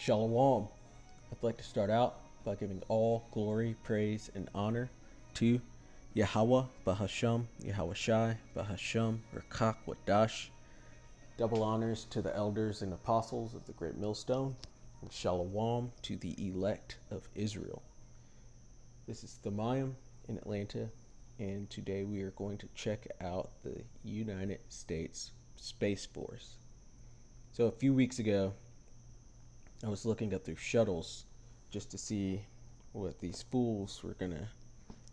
Shalom. I'd like to start out by giving all glory, praise, and honor to Yahweh Bahasham, Yahweh Shai, Bahasham, Rakak Wadash. Double honors to the elders and apostles of the Great Millstone, and Shalom to the elect of Israel. This is Thamayim in Atlanta, and today we are going to check out the United States Space Force. So a few weeks ago, I was looking up their shuttles just to see what these fools were going to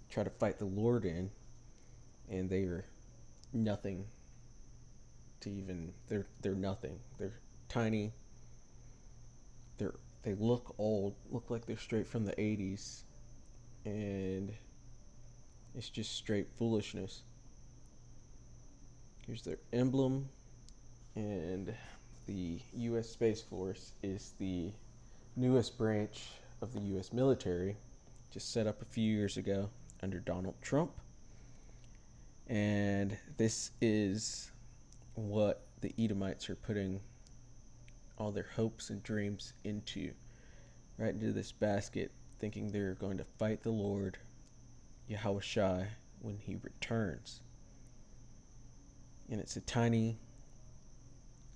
try to fight the Lord in, and they are nothing to even, they're nothing. They're tiny. They look old, look like they're straight from the 80s, and it's just straight foolishness. Here's their emblem, and the U.S. Space Force is the newest branch of the U.S. military, just set up a few years ago under Donald Trump. And this is what the Edomites are putting all their hopes and dreams into, right into this basket, thinking they're going to fight the Lord, Yahweh Shai, when he returns. And it's a tiny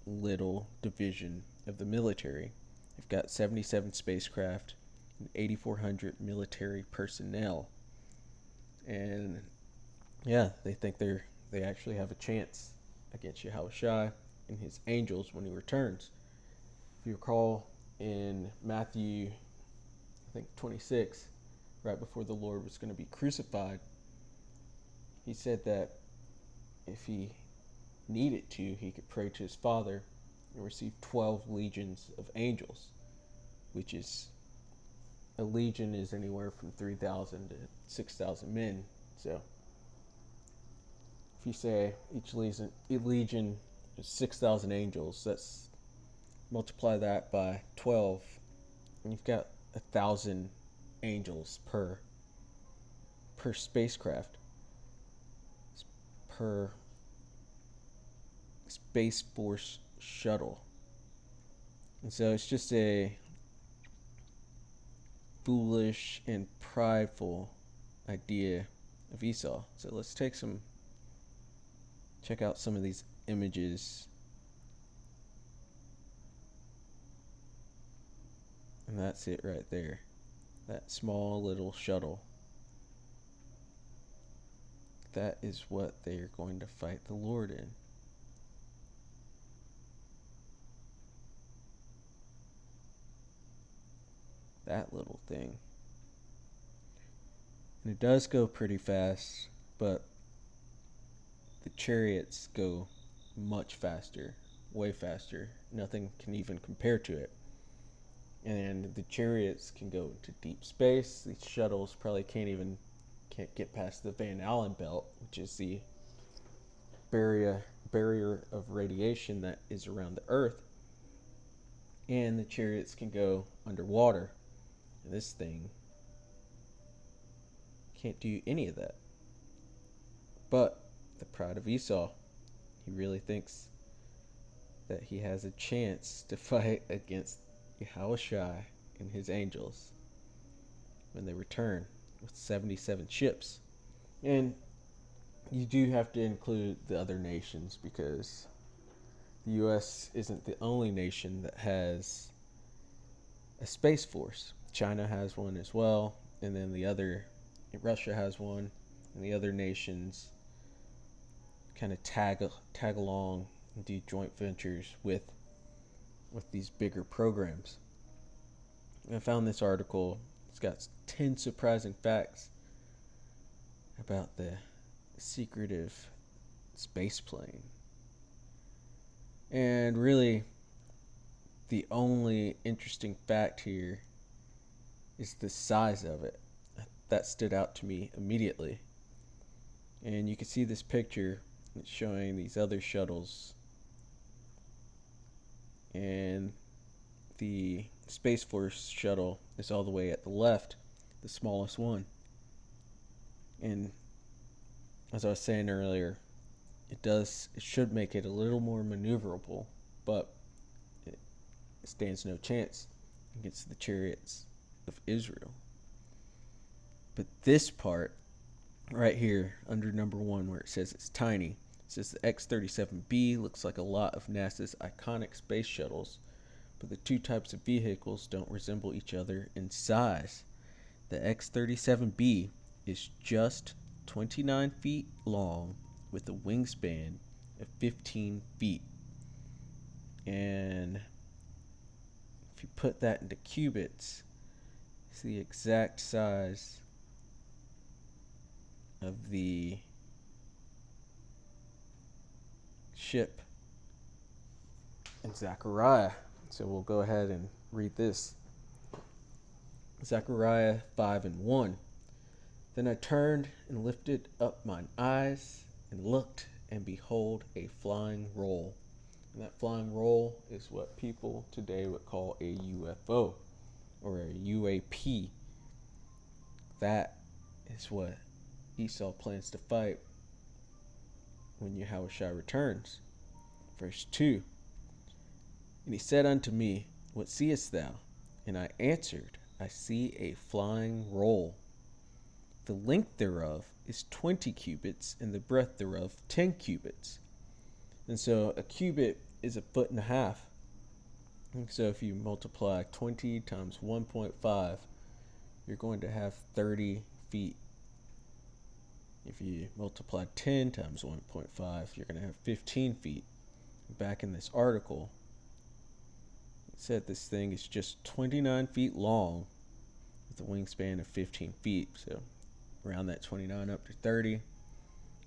little division of the military. They've got 77 spacecraft and 8,400 military personnel. And yeah, they think they actually have a chance against Yahweh Shai and his angels when he returns. If you recall in Matthew, I think 26, right before the Lord was going to be crucified, he said that if he needed to, he could pray to his Father and receive 12 legions of angels, which is, a legion is anywhere from 3,000 to 6,000 men. So if you say each legion is 6,000 angels, that's multiply that by 12, and you've got 1,000 angels per spacecraft, per Space Force shuttle. And so it's just a foolish and prideful idea of Esau. So let's check out some of these images. And that's it right there. That small little shuttle. That is what they're going to fight the Lord in. That little thing. And it does go pretty fast, but the chariots go much faster, way faster. Nothing can even compare to it. And the chariots can go into deep space. These shuttles probably can't get past the Van Allen belt, which is the barrier of radiation that is around the Earth. And the chariots can go underwater. And this thing can't do any of that. But the pride of Esau, he really thinks that he has a chance to fight against Yahweh Shai and his angels when they return with 77 ships. And you do have to include the other nations, because the U.S. isn't the only nation that has a space force. China has one as well, and then Russia has one, and the other nations kind of tag along and do joint ventures with these bigger programs. And I found this article. It's got 10 surprising facts about the Secretive space plane. And really, the only interesting fact here is the size of it. That stood out to me immediately. And you can see this picture. It's showing these other shuttles. And the Space Force shuttle is all the way at the left, the smallest one. And as I was saying earlier, it should make it a little more maneuverable, but it stands no chance against the chariots of Israel. But this part right here under number 1 where it says it's tiny, it says the X-37B looks like a lot of NASA's iconic space shuttles, but the two types of vehicles don't resemble each other in size. The X-37B is just 29 feet long with a wingspan of 15 feet. And if you put that into cubits, it's the exact size of the ship in Zechariah. So we'll go ahead and read this. Zechariah 5:1. Then I turned and lifted up mine eyes and looked, and behold, a flying roll. And that flying roll is what people today would call a UFO or a UAP. That is what Esau plans to fight when Yahushua returns. Verse 2. And he said unto me, What seest thou? And I answered, I see a flying roll. The length thereof is 20 cubits, and the breadth thereof 10 cubits. And so a cubit is a foot and a half. And so if you multiply 20 times 1.5, you're going to have 30 feet. If you multiply 10 times 1.5, you're going to have 15 feet. Back in this article, it said this thing is just 29 feet long with a wingspan of 15 feet. So around that 29 up to 30.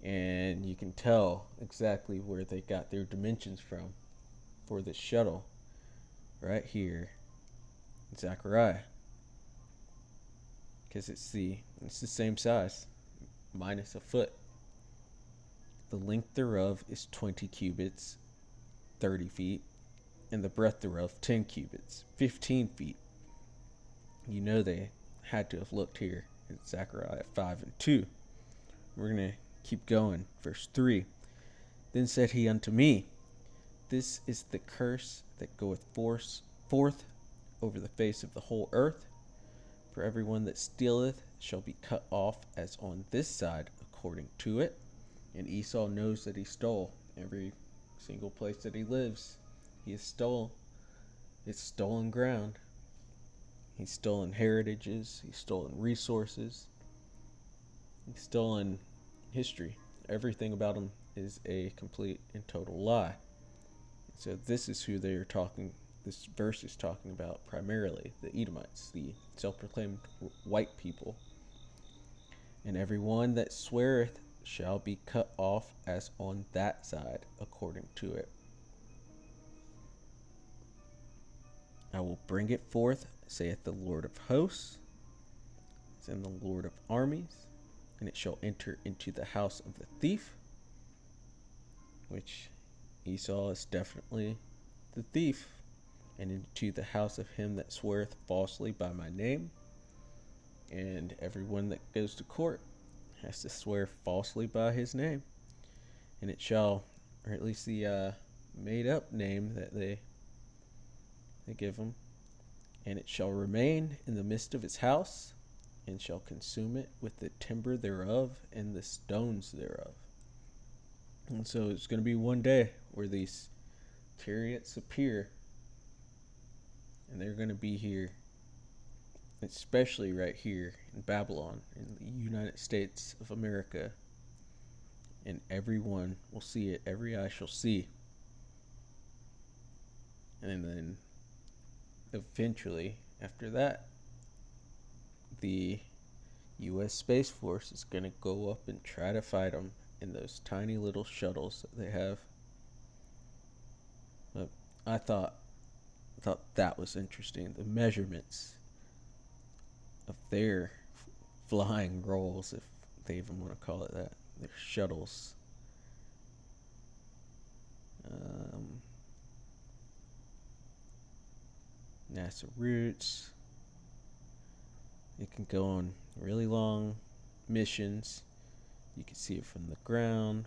And you can tell exactly where they got their dimensions from for this shuttle right here in Zechariah. Because it's the same size, minus a foot. The length thereof is 20 cubits, 30 feet, and the breadth thereof 10 cubits, 15 feet. You know they had to have looked here at Zechariah 5:2. We're going to keep going. Verse 3. Then said he unto me, This is the curse that goeth forth over the face of the whole earth. For everyone that stealeth shall be cut off as on this side according to it. And Esau knows that he stole. Every single place that he lives, he has stole. It's stolen ground. He's stolen heritages. He's stolen resources. He's stolen history. Everything about him is a complete and total lie. So this is who they are talking. This verse is talking about primarily the Edomites, the self-proclaimed white people. And every one that sweareth shall be cut off as on that side according to it. I will bring it forth, saith the Lord of hosts, and the Lord of armies, and it shall enter into the house of the thief, which Esau is definitely the thief, and into the house of him that sweareth falsely by my name. And everyone that goes to court has to swear falsely by his name. And it shall, or at least the made up name that they give him, and it shall remain in the midst of his house, and shall consume it with the timber thereof and the stones thereof. And so it's going to be one day where these chariots appear, and they're going to be here, especially right here in Babylon, in the United States of America, and everyone will see it. Every eye shall see. And then eventually, after that, the U.S. Space Force is going to go up and try to fight them in those tiny little shuttles that they have. But I thought that was interesting. The measurements of their flying rolls, if they even want to call it that, their shuttles. NASA routes. It can go on really long missions. You can see it from the ground.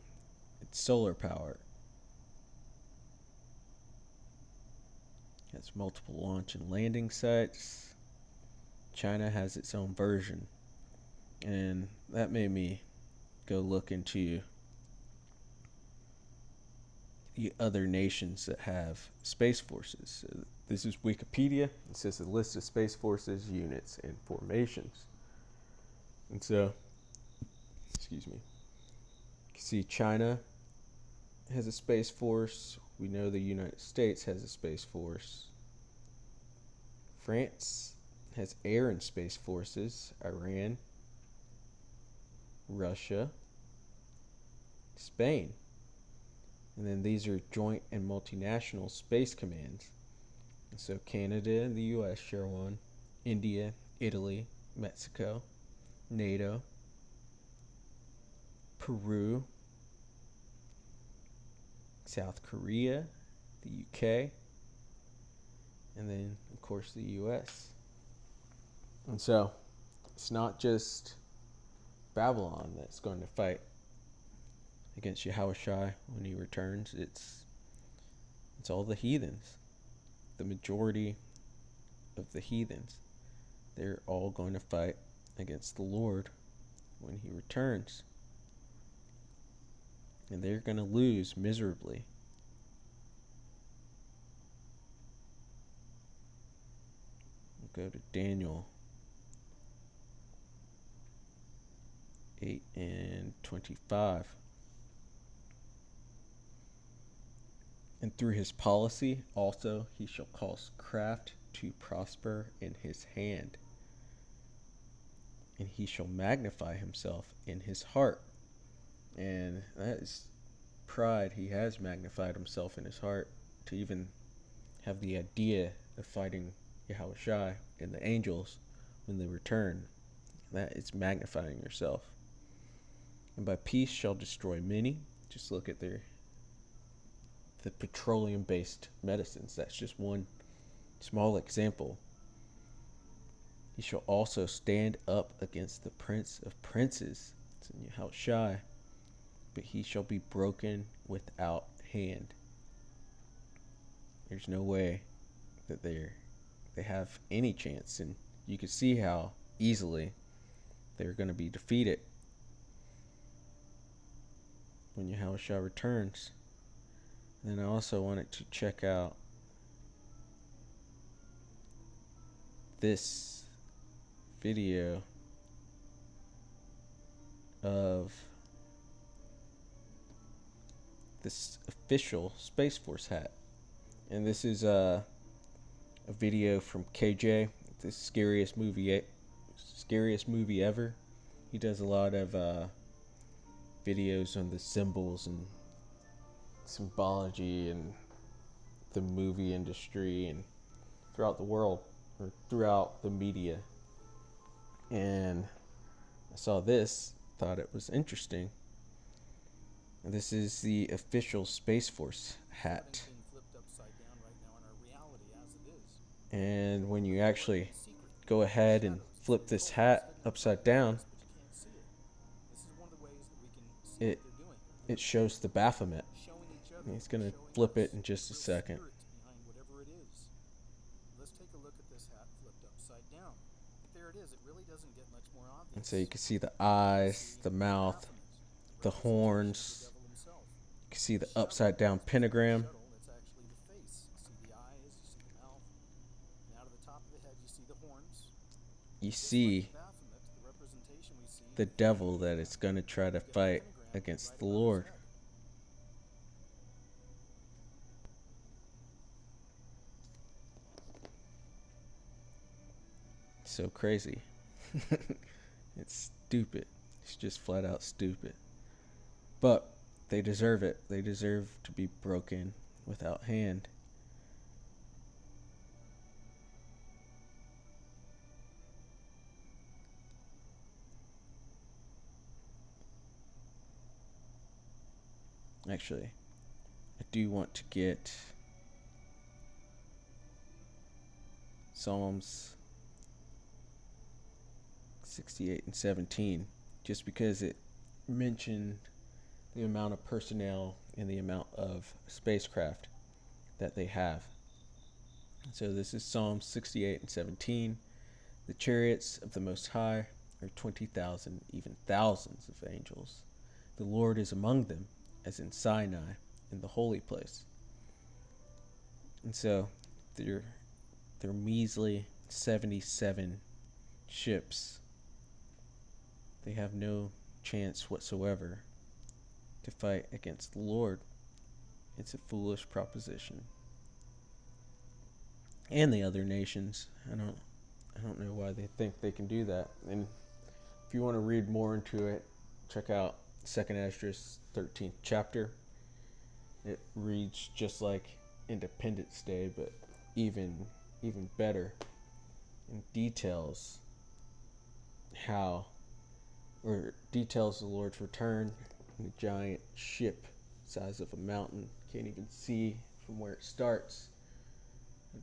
It's solar powered. has multiple launch and landing sites. China has its own version. And that made me go look into the other nations that have space forces. So this is Wikipedia. It says a list of space forces, units, and formations. And so, excuse me, you can see China has a space force. We know the United States has a space force. France has air and space forces. Iran, Russia, Spain. And then these are joint and multinational space commands. And so Canada and the US share one. India, Italy, Mexico, NATO, Peru, South Korea, the UK, and then, of course, the US. And so it's not just Babylon that's going to fight against Yahushua when he returns. It's all the heathens. The majority of the heathens. They're all going to fight against the Lord when he returns. And they're going to lose miserably. We'll go to Daniel 8 and 25. And through his policy also he shall cause craft to prosper in his hand, and he shall magnify himself in his heart. And that is pride. He has magnified himself in his heart to even have the idea of fighting Yahushua and the angels when they return. That is magnifying yourself. And by peace shall destroy many. Just look at the petroleum-based medicines. That's just one small example. He shall also stand up against the prince of princes. It's in Yahushua. But he shall be broken without hand. There's no way that they have any chance, and you can see how easily they're going to be defeated when Yahushua returns. And then I also wanted to check out this video of this official Space Force hat. And this is a video from KJ, the scariest movie ever. He does a lot of videos on the symbols and symbology and the movie industry and throughout the world, or throughout the media. And I saw this, thought it was interesting. And this is the official Space Force hat. And when you actually go ahead and flip this hat upside down, it shows the Baphomet. And he's going to flip it in just a second. And so you can see the eyes, the mouth, the horns. You can see the upside down pentagram. You see the devil that is going to try to fight against the Lord. So crazy. It's stupid. It's just flat out stupid. But they deserve it. They deserve to be broken without hand. Actually, I do want to get Psalms 68 and 17, just because it mentioned the amount of personnel and the amount of spacecraft that they have. So this is Psalm 68 and 17. The chariots of the Most High are 20,000, even thousands of angels. The Lord is among them, as in Sinai, in the holy place. And so their measly 77 ships, they have no chance whatsoever to fight against the Lord. It's a foolish proposition. And the other nations, I don't know why they think they can do that. And if you want to read more into it, check out 2nd Esdras 13th chapter. It reads just like Independence Day, but even better, and details the Lord's return in a giant ship size of a mountain. Can't even see from where it starts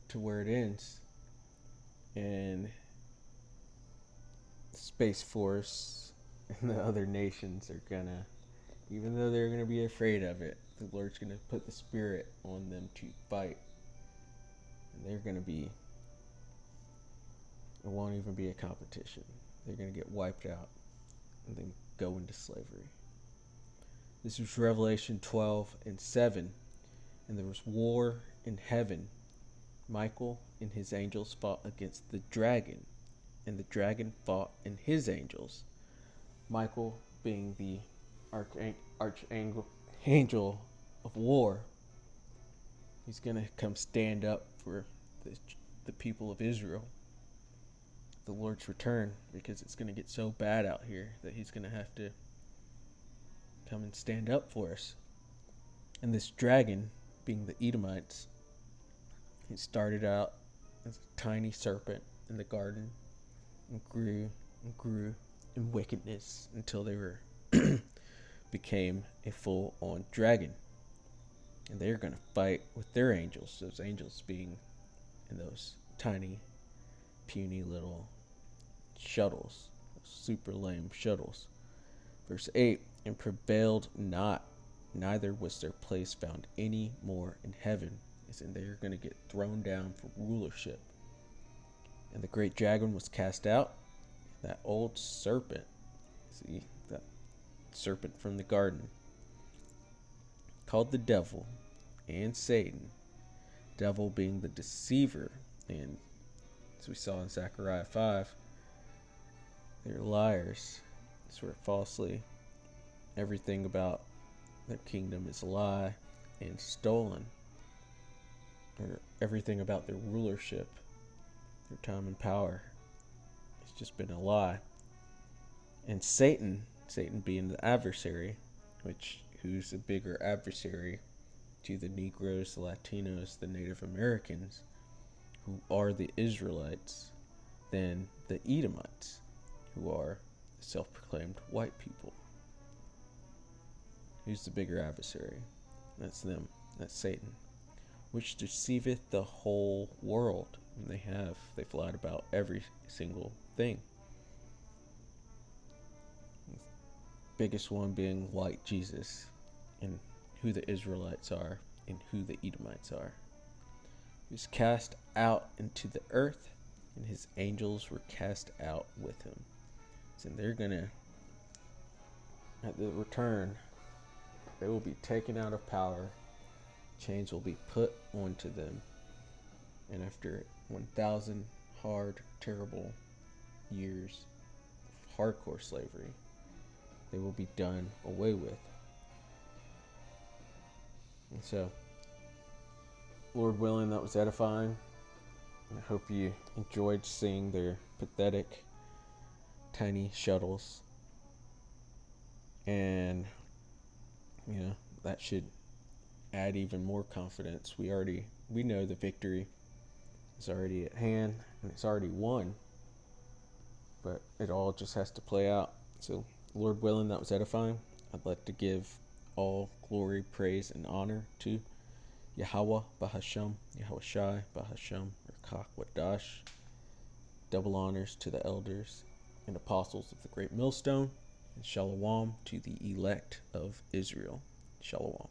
to where it ends. And Space Force and the other nations are gonna, even though they're gonna be afraid of it, the Lord's gonna put the spirit on them to fight. And they're gonna be, it won't even be a competition. They're gonna get wiped out and then go into slavery. This was Revelation 12 and 7. And there was war in heaven. Michael and his angels fought against the dragon, and the dragon fought and his angels. Michael being the archangel of war. He's going to come stand up for the people of Israel. The Lord's return, because it's going to get so bad out here that he's going to have to come and stand up for us. And this dragon, being the Edomites, he started out as a tiny serpent in the garden and grew in wickedness until they became a full-on dragon. And they're going to fight with their angels, those angels being in those tiny, puny little shuttles, super lame shuttles. Verse 8, and prevailed not, neither was their place found any more in heaven. And they're going to get thrown down for rulership. And the great dragon was cast out, that old serpent, see, that serpent from the garden, called the devil and Satan, devil being the deceiver, and as we saw in Zechariah 5, they're liars, swear falsely, everything about their kingdom is a lie and stolen, or everything about their rulership, their time and power, it's just been a lie. And Satan being the adversary, who's a bigger adversary to the Negroes, the Latinos, the Native Americans, who are the Israelites, than the Edomites, who are self-proclaimed white people. Who's the bigger adversary? That's them. That's Satan. Which deceiveth the whole world. And they've lied about every single thing. Biggest one being white Jesus, and who the Israelites are, and who the Edomites are. He was cast out into the earth, and his angels were cast out with him. So they're gonna, at the return, they will be taken out of power. Chains will be put onto them. And after 1,000 hard, terrible years of hardcore slavery, they will be done away with. And so, Lord willing, that was edifying. And I hope you enjoyed seeing their pathetic, tiny shuttles. And, that should add even more confidence. We know the victory is already at hand, and it's already won. But it all just has to play out. So, Lord willing, that was edifying. I'd like to give all glory, praise, and honor to Yahweh Bahasham, Yahweh Shai Bahasham, or Wadash. Double honors to the elders and apostles of the great millstone, and shalom to the elect of Israel. Shalom.